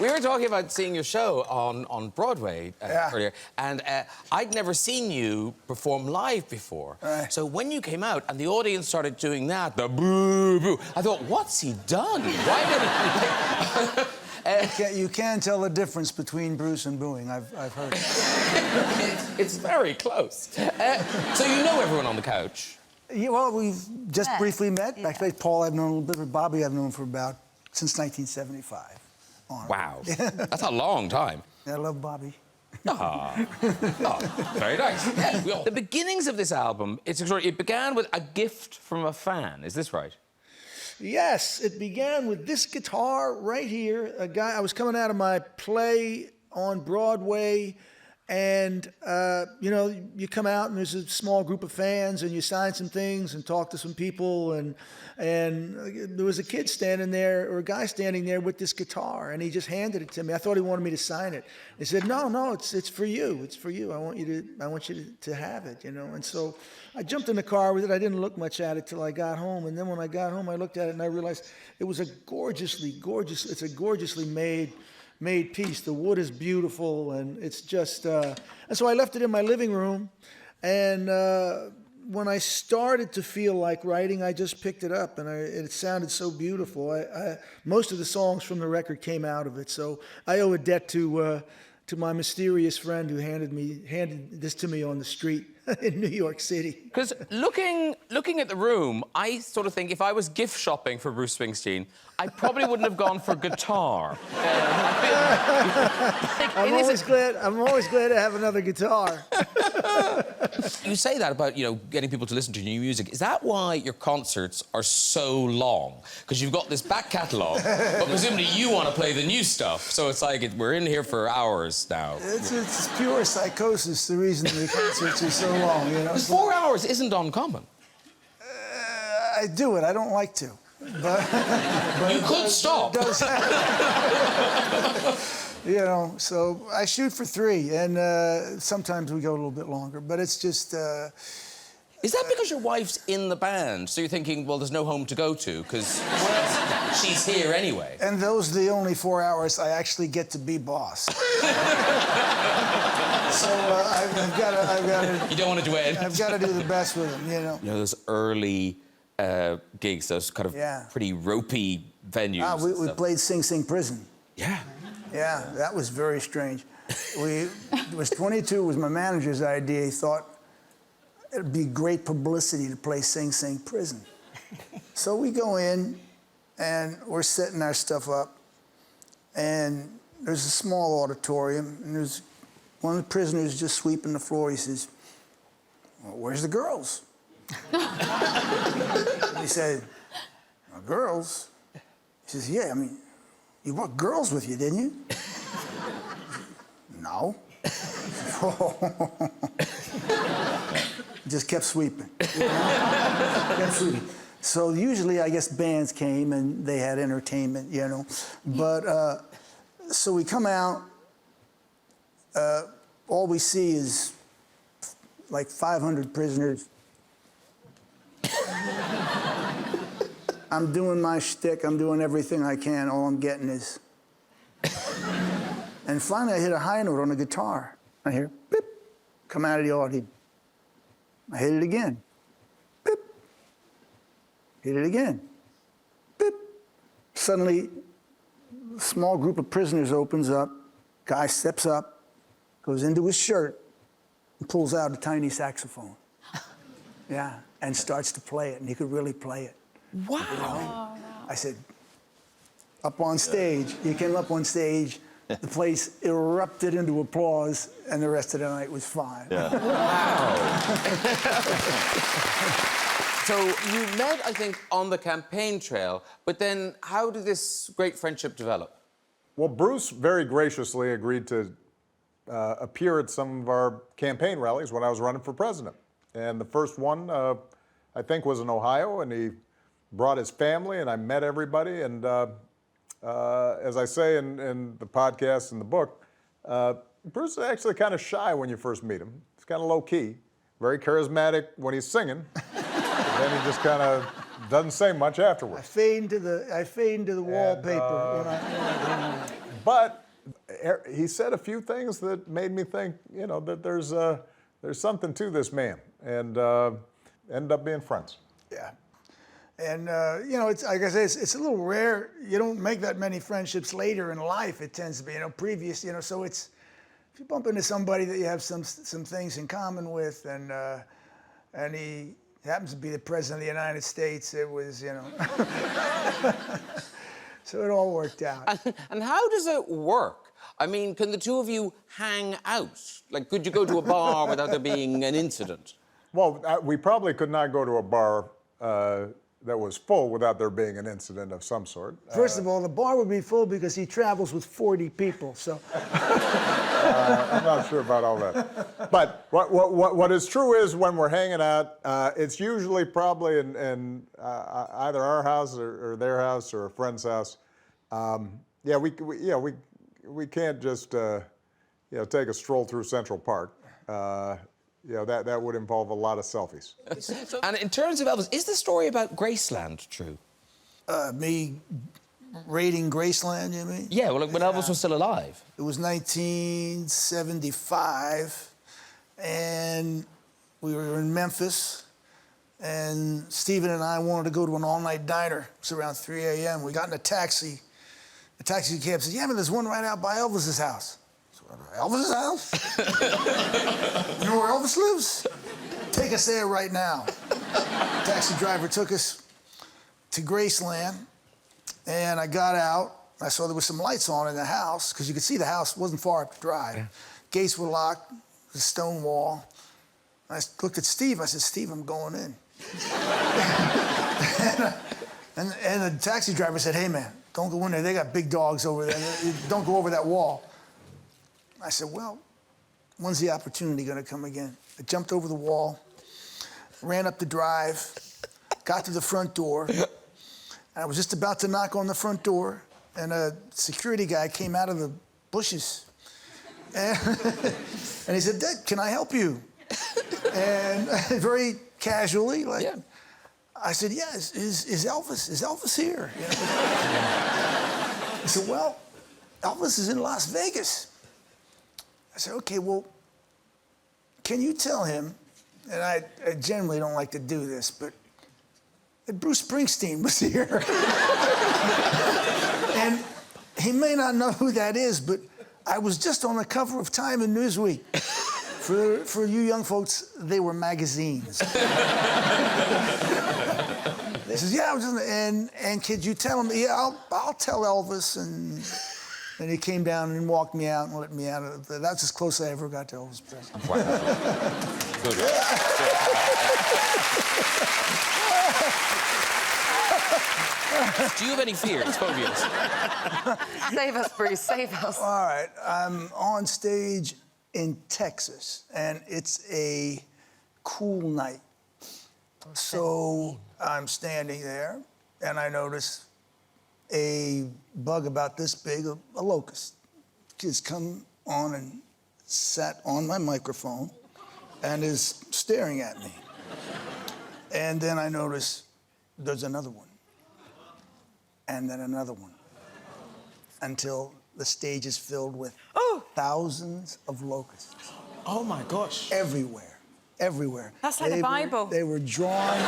we were talking about seeing your show on Broadway earlier, and I'd never seen you perform live before. Right. So when you came out and the audience started doing that, the boo boo, I thought, what's he done? Why did he? You can tell the difference between Bruce and booing. I've heard. It's very close. So you know everyone on the couch. Yeah, well, we've just briefly met. Yeah. Actually, Paul I've known a little bit, but Bobby I've known for since 1975. Wow, that's a long time. Yeah, I love Bobby. Oh, very nice. Yeah, the beginnings of this album, it's extraordinary. It began with a gift from a fan. Is this right? Yes, it began with this guitar right here. I was coming out of my play on Broadway, and you know, you come out and there's a small group of fans, and you sign some things and talk to some people, and there was a kid standing there, or a guy standing there with this guitar, and he just handed it to me. I thought he wanted me to sign it. He said, "No, it's for you. It's for you. I want you to have it, you know." And so I jumped in the car with it. I didn't look much at it till I got home, and then when I got home, I looked at it and I realized it was it's a gorgeously made piece. The wood is beautiful, and it's just, and so I left it in my living room, and when I started to feel like writing, I just picked it up, and it sounded so beautiful. Most of the songs from the record came out of it, so I owe a debt to my mysterious friend who handed this to me on the street in New York City. Because looking at the room, I sort of think if I was gift shopping for Bruce Springsteen, I probably wouldn't have gone for guitar. I'm always glad to have another guitar. You say that about, you know, getting people to listen to new music. Is that why your concerts are so long? Because you've got this back catalogue, but presumably you want to play the new stuff. So it's like we're in here for hours now. It's pure psychosis, the reason the concerts are so long, you know. Because 4 hours isn't uncommon. I do it. I don't like to. But you could stop. You know, so I shoot for 3, and sometimes we go a little bit longer, but it's just... Is that because your wife's in the band? So you're thinking, well, there's no home to go to, because she's here anyway. And those are the only 4 hours I actually get to be boss. So I've got to... You don't want to do it. I've got to do the best with them, you know. You know, those early gigs, those kind of pretty ropey venues. We played Sing Sing Prison. Yeah. Yeah, that was very strange. It was 22 was my manager's idea. He thought it'd be great publicity to play Sing Sing Prison. So we go in, and we're setting our stuff up, and there's a small auditorium, and there's one of the prisoners just sweeping the floor. He says, "Well, where's the girls?" He said, "Well, girls?" He says, "Yeah, I mean, you brought girls with you, didn't you?" "No." Just kept sweeping. You know? Kept sweeping. So usually, I guess, bands came and they had entertainment, you know. But, so we come out, all we see is like 500 prisoners. I'm doing my shtick, I'm doing everything I can, all I'm getting is... And finally I hit a high note on the guitar. I hear, beep, come out of the audience. I hit it again. Beep. Hit it again. Beep. Suddenly, a small group of prisoners opens up, guy steps up, goes into his shirt, and pulls out a tiny saxophone. Yeah, and starts to play it, and he could really play it. Wow. You know? I said, up on stage, he came up on stage, the place erupted into applause, and the rest of the night was fine. Yeah. Wow. So you met, I think, on the campaign trail, but then how did this great friendship develop? Well, Bruce very graciously agreed to appear at some of our campaign rallies when I was running for president. And the first one, I think, was in Ohio, and he brought his family, and I met everybody. And as I say in the podcast and the book, Bruce is actually kind of shy when you first meet him. He's kind of low-key, very charismatic when he's singing. Then he just kind of Doesn't say much I afterwards. fade into the wallpaper when I But he said a few things that made me think, you know, that there's something to this man, and ended up being friends. Yeah. And, you know, it's, like I say, it's a little rare. You don't make that many friendships later in life. It tends to be, you know, previous, you know, so it's, if you bump into somebody that you have some things in common with, and he happens to be the President of the United States, it was, you know. So it all worked out. And how does it work? I mean, can the two of you hang out? Like, could you go to a bar without there being an incident? Well, we probably could not go to a bar that was full without there being an incident of some sort. First of all, the bar would be full because he travels with 40 people, so. I'm not sure about all that. But what is true is when we're hanging out, it's usually probably in either our house or their house or a friend's house. Yeah, we can't just you know, take a stroll through Central Park. You know, that would involve a lot of selfies. And in terms of Elvis, is the story about Graceland true? Me raiding Graceland, you mean? Yeah, well, like when Elvis was still alive. It was 1975, and we were in Memphis, and Stephen and I wanted to go to an all-night diner. It was around 3 a.m. We got in a taxi. The taxi cab said, yeah, man, there's one right out by Elvis's house. Elvis's house? You know where Elvis lives? Take us there right now. Taxi driver took us to Graceland, and I got out. I saw there was some lights on in the house, because you could see the house wasn't far up the drive. Yeah. Gates were locked, the stone wall. I looked at Steve, I said, Steve, I'm going in. and the taxi driver said, hey, man, don't go in there. They got big dogs over there. Don't go over that wall. I said, well, when's the opportunity gonna come again? I jumped over the wall, ran up the drive, got to the front door. I was just about to knock on the front door, and a security guy came out of the bushes. And he said, Dick, can I help you? And very casually, like, yeah. I said, yeah, is Elvis here? You know? He said, well, Elvis is in Las Vegas. I said, okay, well, can you tell him, and I generally don't like to do this, but that Bruce Springsteen was here. And he may not know who that is, but I was just on the cover of Time and Newsweek. For you young folks, they were magazines. He says, yeah, I was just, and could you tell him, yeah, I'll tell Elvis, and he came down and walked me out and let me out. That's as close as I ever got to Elvis Presley. Wow. Good. Do you have any fears, phobias? Save us, Bruce, save us. All right, I'm on stage in Texas, and it's a cool night. So I'm standing there, and I notice a bug about this big, a locust, just come on and sat on my microphone and is staring at me. And then I notice there's another one, and then another one, until the stage is filled with thousands of locusts. Oh my gosh. Everywhere. Everywhere. That's like the Bible. They were drawn.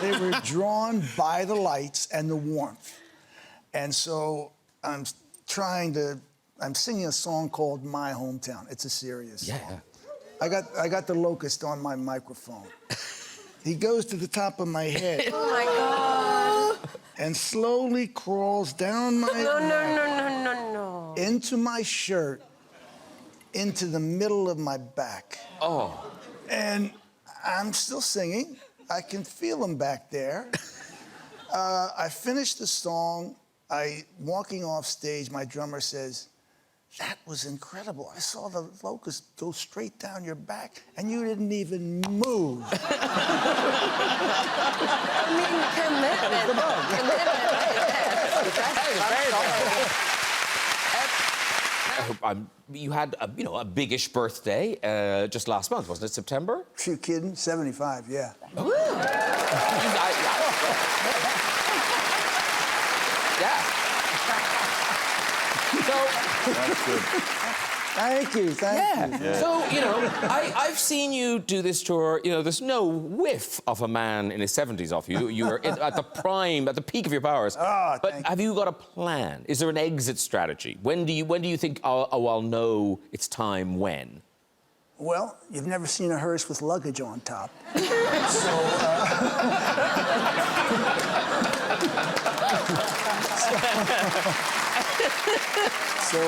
They were drawn by the lights and the warmth. And so I'm singing a song called My Hometown. It's a serious song. Yeah. I got the locust on my microphone. He goes to the top of my head. Oh my God. And slowly crawls down my neck, No. into my shirt, into the middle of my back. Oh. And I'm still singing. I can feel him back there. I finished the song. Walking off stage, my drummer says, that was incredible. I saw the locust go straight down your back, and you didn't even move. I mean, commitment. you had a biggish birthday just last month, wasn't it? September? If you're kidding, 75, yeah. Ooh. Yeah. So. That's good. Thank you, thank you. So, I've seen you do this tour. There's no whiff of a man in his 70s off you. You were at the prime, at the peak of your powers. Oh, but thank you. have you got a plan? Is there an exit strategy? When do you think, I'll know it's time when? Well, you've never seen a hearse with luggage on top. So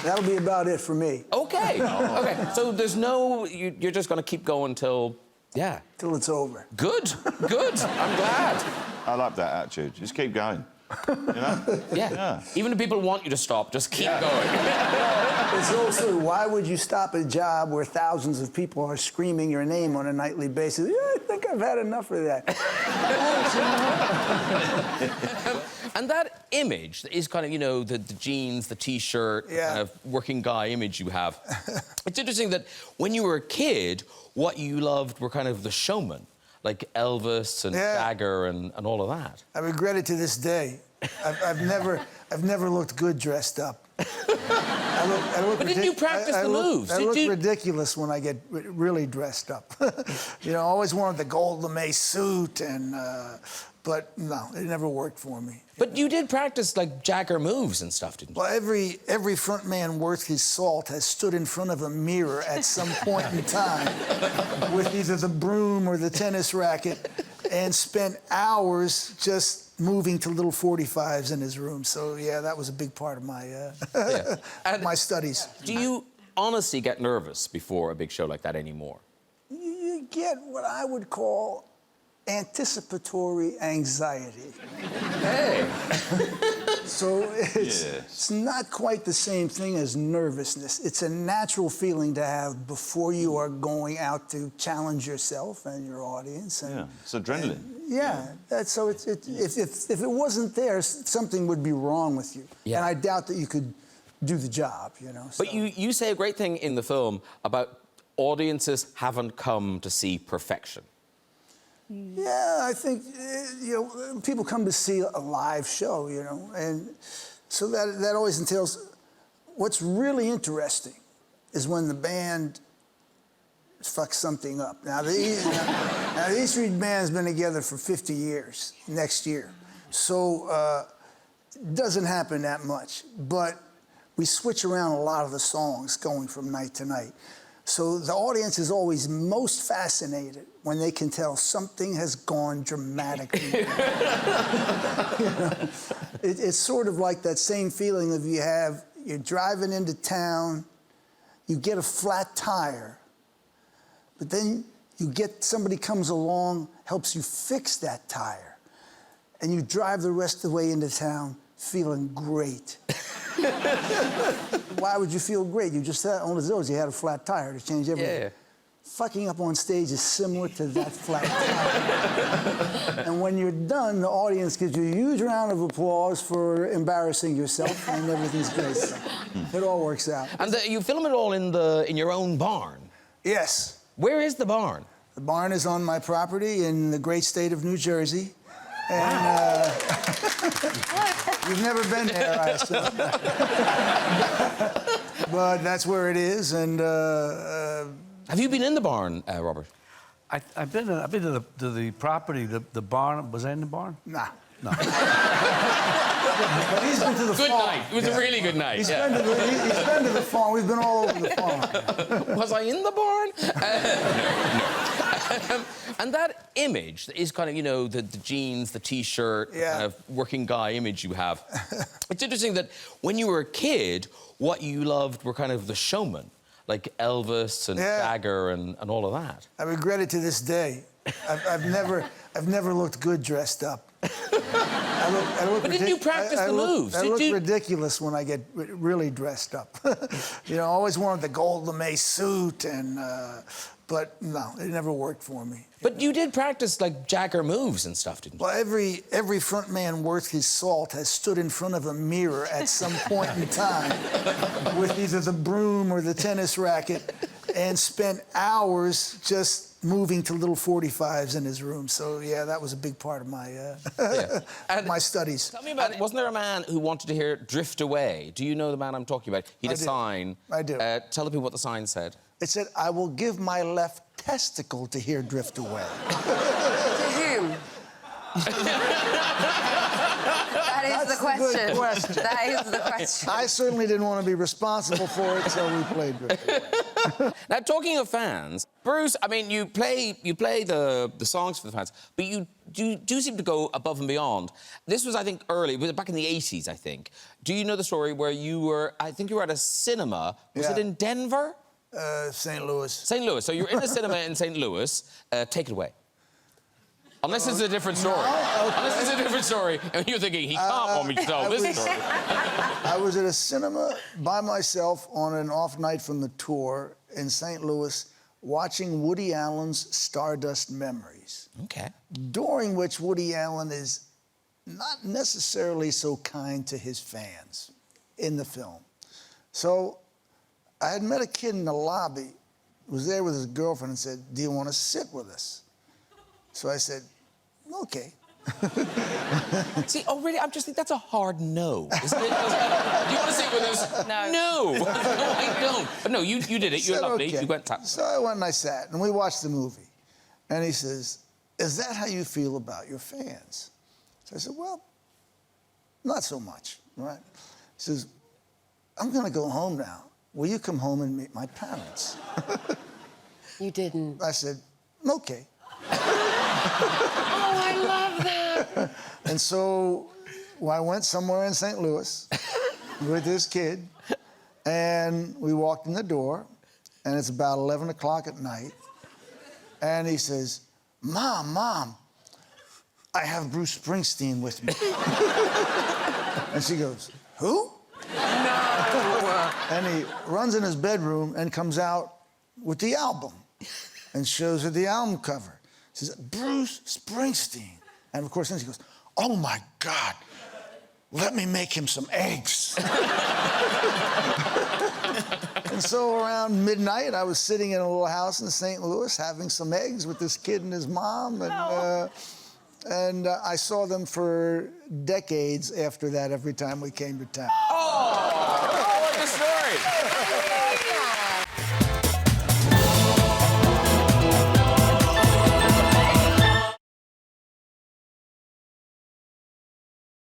that'll be about it for me. Okay. Okay. So there's no. You're just going to keep going till. Yeah. Till it's over. Good. Good. I'm glad. I like that attitude. Just keep going. Yeah. Even if people want you to stop, just keep going. It's also, why would you stop a job where thousands of people are screaming your name on a nightly basis? Yeah, I think I've had enough of that. And that image is kind of, the jeans, the T-shirt, Yeah. kind of working guy image you have. It's interesting that when you were a kid, what you loved were kind of the showmen, like Elvis and Jagger and all of that. I regret it to this day. I've never looked good dressed up. I look But didn't you practice the moves? I look ridiculous when I get really dressed up. I always wanted the gold lame suit, but no, it never worked for me. But you did practice like Jagger moves and stuff, didn't you? Well, every front man worth his salt has stood in front of a mirror at some point in time with either the broom or the tennis racket and spent hours just moving to little 45s in his room. So, yeah, that was a big part of my, my studies. Do you honestly get nervous before a big show like that anymore? You get what I would call anticipatory anxiety. Hey. So it's not quite the same thing as nervousness. It's a natural feeling to have before you are going out to challenge yourself and your audience. And, It's adrenaline. So if it wasn't there, something would be wrong with you. Yeah. And I doubt that you could do the job, But you say a great thing in the film about audiences haven't come to see perfection. Yeah, I think, people come to see a live show, and so that always entails, what's really interesting is when the band fucks something up. Now, the E Street Band's been together for 50 years next year, so it doesn't happen that much, but we switch around a lot of the songs going from night to night. So the audience is always most fascinated when they can tell something has gone dramatically wrong. It's sort of like that same feeling of you're driving into town, you get a flat tire, but then somebody comes along, helps you fix that tire, and you drive the rest of the way into town feeling great. Why would you feel great? You just had one of those. You had a flat tire to change everything. Yeah. Fucking up on stage is similar to that flat tire. And when you're done, the audience gives you a huge round of applause for embarrassing yourself, and everything's great. So it all works out. And you film it all in your own barn. Yes. Where is the barn? The barn is on my property in the great state of New Jersey. And you've never been there, I assume. But that's where it is, and Have you been in the barn, Robert? I've been to the property, the barn. Was I in the barn? nah. No. But he's been to the Good farm. night. It was a really good night. He's been to the farm. We've been all over the farm. Was I in the barn? No. And that image is kind of, the jeans, the T-shirt, kind of working guy image you have. It's interesting that when you were a kid, what you loved were kind of the showmen, like Elvis and Jagger and all of that. I regret it to this day. I've never looked good dressed up. I look But didn't you practice the moves? I look ridiculous when I get really dressed up. I always wanted the gold lame suit, But no, it never worked for me. But you did practice like Jagger moves and stuff, didn't you? Well, every front man worth his salt has stood in front of a mirror at some point in time with either the broom or the tennis racket and spent hours just moving to little 45s in his room. So yeah, that was a big part of my my studies. Tell me about, wasn't there a man who wanted to hear Drift Away? Do you know the man I'm talking about? He had a sign. I do. Tell the people what the sign said. It said, "I will give my left testicle to hear Drift Away." To whom? That is the question. Good question. That is the question. I certainly didn't want to be responsible for it, so we played Drift Away. Now, talking of fans, Bruce, I mean, you play the songs for the fans, but you do seem to go above and beyond. This was, I think, early, back in the 80s, I think. Do you know the story where you were, I think you were at a cinema, was it in Denver? St. Louis. St. Louis. So you're in a cinema in St. Louis. Take it away. Unless it's a different story. No, okay. Unless it's a different story, and you're thinking, he can't want me to tell this story. I was at a cinema by myself on an off night from the tour in St. Louis, watching Woody Allen's Stardust Memories. Okay. During which Woody Allen is not necessarily so kind to his fans in the film. So I had met a kid in the lobby who was there with his girlfriend and said, "Do you want to sit with us?" So I said, "Okay." See, oh, really? I just think that's a hard no, isn't it? Do you want to sit with us? No. No. No, I don't. But no, you did it. You're Said, lovely. "Okay." You went tap. So I went and I sat, and we watched the movie. And he says, "Is that how you feel about your fans?" So I said, "Well, not so much, right?" He says, "I'm going to go home now. Will you come home and meet my parents?" You didn't. I said, "Okay." Oh, I love that. And so I went somewhere in St. Louis with this kid, and we walked in the door, and it's about 11 o'clock at night, and he says, Mom, I have Bruce Springsteen with me." And she goes, "Who?" No. And he runs in his bedroom and comes out with the album and shows her the album cover. She says, "Bruce Springsteen." And of course, then she goes, "Oh my God, let me make him some eggs." And so around midnight, I was sitting in a little house in St. Louis having some eggs with this kid and his mom. And I saw them for decades after that every time we came to town.